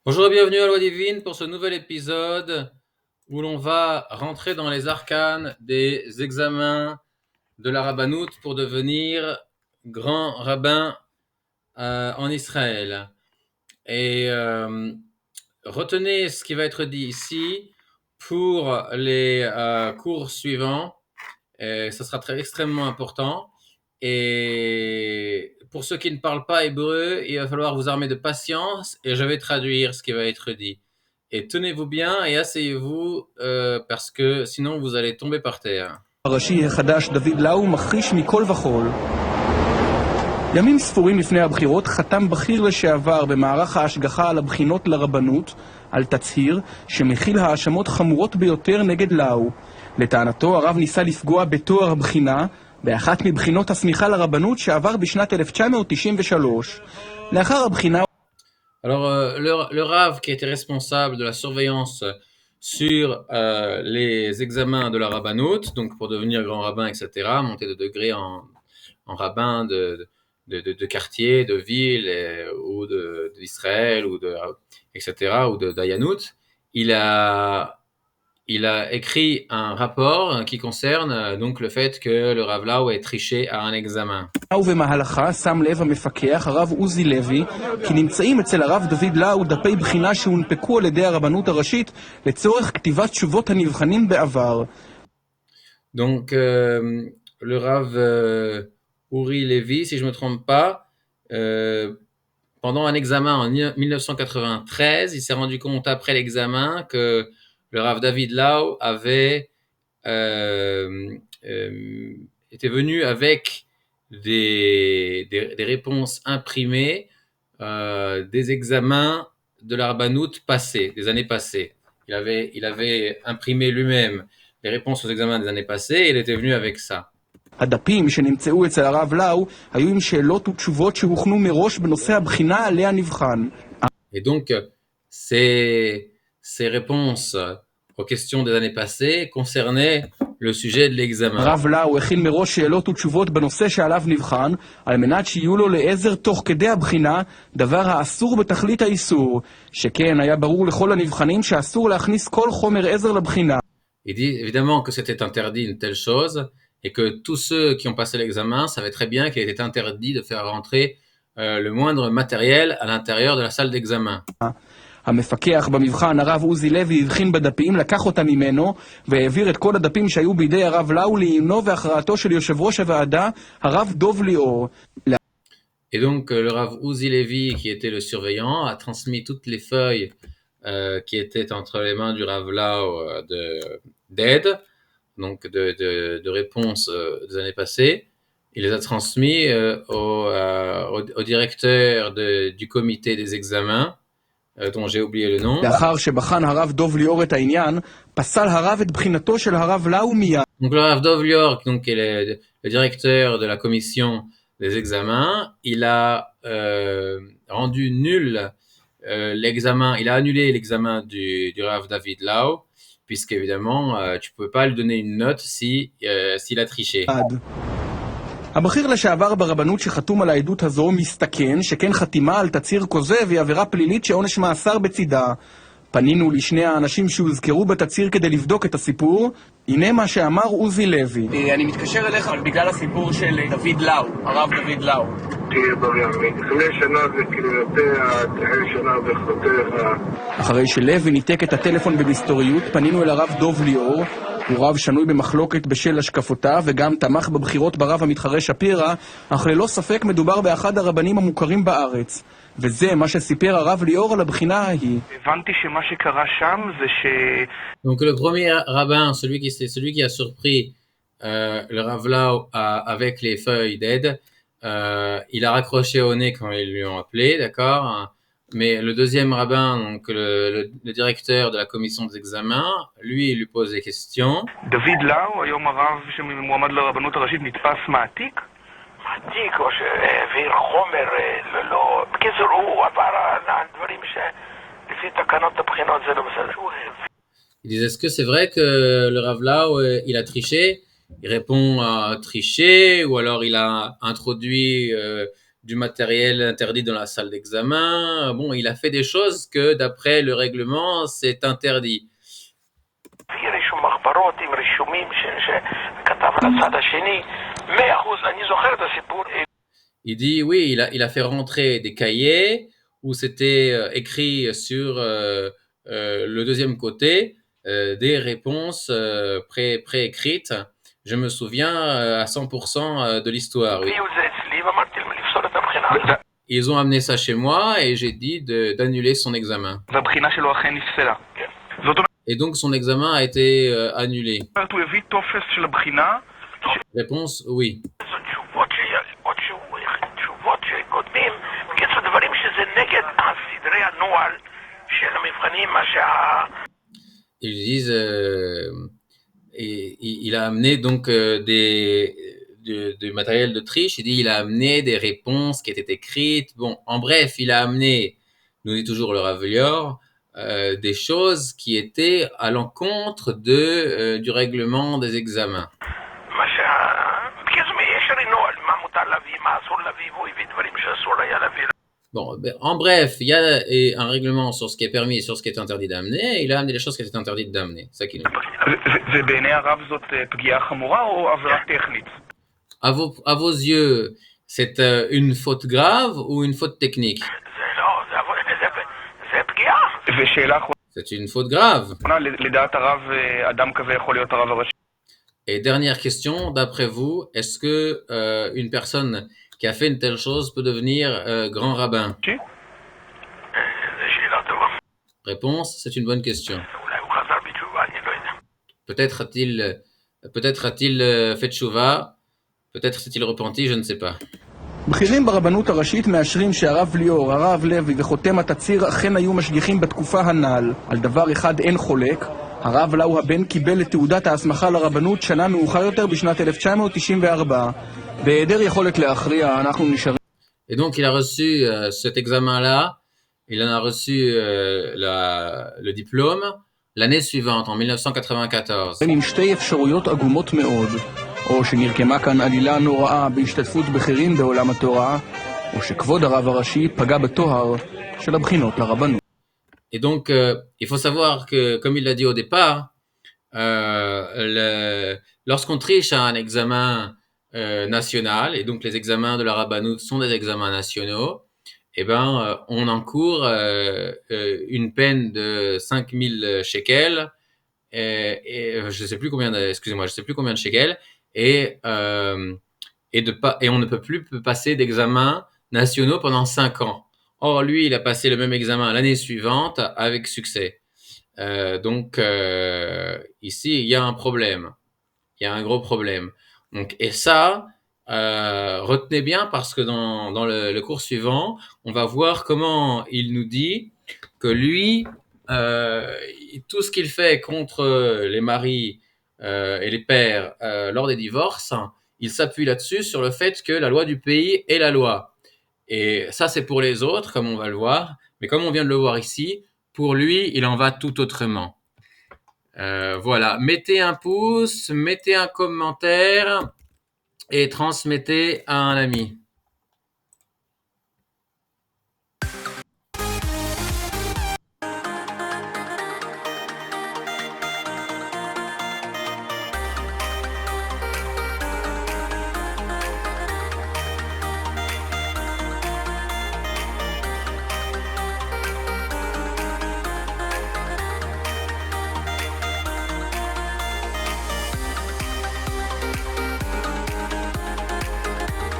Bonjour et bienvenue à Loi Divine pour ce nouvel épisode où l'on va rentrer dans les arcanes des examens de la rabbanout pour devenir grand rabbin en Israël. Et retenez ce qui va être dit ici pour les cours suivants. Ça sera extrêmement important. Et pour ceux qui ne parlent pas hébreu, il va falloir vous armer de patience et je vais traduire ce qui va être dit. Et tenez-vous bien et asseyez-vous parce que sinon vous allez tomber par terre. הראשי החדש דוד לאו מכחיש מכל וכול. ימים ספורים לפני הבחירות חתם בכיר לשעבר במערך ההשגחה על הבחינות לרבנות על תצהיר שמכיל האשמות חמורות ביותר נגד לאו. לטענתו הרב ניסה לפגוע בתואר הבחינה באחת מבחינות הסמיכה לרבנות שעבר בשנת 1993. לאחר הבחינה... Alors, le Rav qui était responsable de la surveillance sur les examens de la rabbanout, donc pour devenir grand rabbin, etc., monter de degré en rabbin de quartier, de ville, ou d'Israël, etc., ou de Dayanout, il a écrit un rapport qui concerne donc le fait que le Rav Lau ait triché à un examen. ובמהלכה שם לב המפקח הרב עוזי לוי כי נמצאים אצל הרב דוד לאו דפי בחינה שהונפקו על ידי הרבנות הראשית לצורך כתיבת תשובות הנבחנים בעבר. Donc le Rav Uri Levi, si je me trompe pas, pendant un examen en 1993, il s'est rendu compte après l'examen que le Rav David Lau avait était venu avec des réponses imprimées des examens de la rabbanout passés, des années passées. Il avait imprimé lui-même les réponses aux examens des années passées et il était venu avec ça. הדפים שנמצאו אצל הרב לאו היו עם שאלות ותשובות שהוכנו מראש בנושא הבחינה עליה נבחן. Et donc, ces réponses aux questions des années passées concernaient le sujet de l'examen. הרב לאו הכין מראש שאלות ותשובות בנושא שעליו נבחן, על מנת שיהיו לו לעזר תוך כדי הבחינה, דבר האסור בתכלית האיסור, שכן היה ברור לכל הנבחנים שאסור להכניס כל חומר עזר לבחינה. Il dit évidemment que c'était interdit une telle chose et que tous ceux qui ont passé l'examen savaient très bien qu'il était interdit de faire rentrer le moindre matériel à l'intérieur de la salle d'examen. המפקח במבחן הרב עוזי לוי הבחין בדפים, לקח אותם ממנו והעביר את כל הדפים שהיו בידי הרב לאו לעיונו והכרעתו של יושב ראש הוועדה, הרב דוב ליאור. Et donc le Rav Uzi Levi, qui était le surveillant, a transmis toutes les feuilles qui étaient entre les mains du Rav Lau d'aide, donc de réponses des années passées. Il les a transmis au directeur du comité des examens, dont j'ai oublié le nom. לאחר שבחן הרב דוב ליאור את העניין, פסל הרב את בחינתו של הרב לאו מיד. Donc le Rav Dov Lior, donc qui est le directeur de la commission des examens, il a rendu nul l'examen, il a annulé l'examen du Rav David Lau, puisque évidemment tu pouvais pas lui donner une note s'il a triché. הבכיר לשעבר ברבנות שחתום על העדות הזו מסתכן שכן חתימה על תצהיר כוזב היא עבירה פלילית שעונש מאסר בצידה. פנינו לשני האנשים שהוזכרו בתצהיר כדי לבדוק את הסיפור. הנה מה שאמר עוזי לוי. אני מתקשר אליך בגלל הסיפור של דוד לאו, הרב דוד לאו. תהיה בריא, לפני שנה וקריאותיה, תהיה שנה וחותיה. אחרי שלוי ניתק את הטלפון במסתוריות, פנינו אל הרב דוב ליאור. הוא רב שנוי במחלוקת בשל השקפותיו וגם תמך בבחירות ברב המתחרה שפירא, אך ללא ספק מדובר באחד הרבנים המוכרים בארץ. וזה מה שסיפר הרב ליאור על הבחינה ההיא. הבנתי שמה שקרה שם זה ש... Donc le premier rabbin, celui qui a surpris le Rav Lau avec les feuilles d'aide, il a raccroché au nez quand ils lui ont appelé, d'accord? Mais le deuxième rabbin, donc le directeur de la commission des examens, lui, il lui pose des questions. דוד לאו, היום הרב שמועמד לרבנות הראשית, נתפס מעתיק? מעתיק או שהעביר חומר לא... בקיצור, הוא עבר על דברים שלפי תקנות הבחינות זה לא בסדר. Il dit, est-ce que c'est vrai que le Rav Lau, il a triché? Il répond triché, ou alors il a introduit du matériel interdit dans la salle d'examen. Bon, il a fait des choses que d'après le règlement, c'est interdit. הביא רישום מחברות עם רישומים שכתב על הצד השני, 100%, אני זוכר את הסיפור. Il dit, oui, il a fait rentrer des cahiers où c'était écrit sur le deuxième côté des réponses préécrites. Je me souviens à 100% de l'histoire. Oui. הביאו את זה אצלי ואמרתי להם לפסול את הבחינה הזאת. Ils ont amené ça chez moi et j'ai dit d'annuler son examen. והבחינה שלו אכן נפסלה. כן. זאת אומרת, Et donc son examen a été annulé. הוא הביא טופס של הבחינה, Réponse, oui. זו תשובות שקודמים, בקיצור דברים שזה נגד סדרי הנוהל של המבחנים, מה Ils disent, il a amené donc du matériel de triche. Il dit, il a amené des réponses qui étaient écrites. Bon, en bref, il a amené, nous dit toujours le Rav Lior, des choses qui étaient à l'encontre du règlement des examens. בקיצור יש הרי נוהל, מה מותר להביא, מה אסור להביא, והוא הביא דברים שאסור היה להביא. Bon, en bref, il y a un règlement sur ce qui est permis et sur ce qui est interdit d'amener. Et il a amené les choses qui étaient interdites d'amener. C'est ça qui nous dit. ובעיני הרב זאת פגיעה חמורה או עבירה טכנית? À vos yeux, c'est une faute grave ou une faute technique? זה לא, זה פגיעה. ושאלה אחרונה, C'est une faute grave. לדעת הרב, אדם כזה יכול להיות הרב הראשי? Et dernière question, d'après vous, est-ce que une personne qui a fait une telle chose peut devenir grand rabbin? זו שאלה טובה. Réponse, c'est une bonne question. אולי הוא חזר בתשובה, אני לא יודע. Peut-être a-t-il fait tchouva, peut-être s'est-il repenti, je ne sais pas. בכירים ברבנות הראשית מאשרים שהרב ליאור, הרב לוי וחותם התצהיר אכן היו משגיחים בתקופה הנ"ל. על דבר אחד אין חולק, הרב לאו הבן קיבל את תעודת ההסמכה לרבנות שנה מאוחר יותר בשנת 1994. בהיעדר יכולת להכריע, אנחנו נשארים. Et donc il a reçu cet examen-là, il en a reçu le diplôme l'année suivante, en 1994. עם שתי אפשרויות עגומות מאוד, או שנרקמה כאן עלילה נוראה בהשתתפות בכירים בעולם התורה, או שכבוד הרב הראשי פגע בתואר של הבחינות לרבנות. Et donc, il faut savoir que, comme il l'a dit au départ, lorsqu'on triche à un examen national, et donc les examens de la rabbanout sont des examens nationaux, eh ben, on encourt une peine de 5000 shekels, et je sais plus combien de shekels, et on ne peut plus passer d'examens nationaux pendant 5 ans. Or, lui, il a passé le même examen l'année suivante avec succès. Donc, ici, il y a un problème. Il y a un gros problème. Donc, et ça, retenez bien parce que dans le cours suivant, on va voir comment il nous dit que lui, tout ce qu'il fait contre les maris et les pères lors des divorces, il s'appuie là-dessus sur le fait que la loi du pays est la loi. Et ça, c'est pour les autres, comme on va le voir. Mais comme on vient de le voir ici, pour lui, il en va tout autrement. Voilà. Mettez un pouce, mettez un commentaire et transmettez à un ami.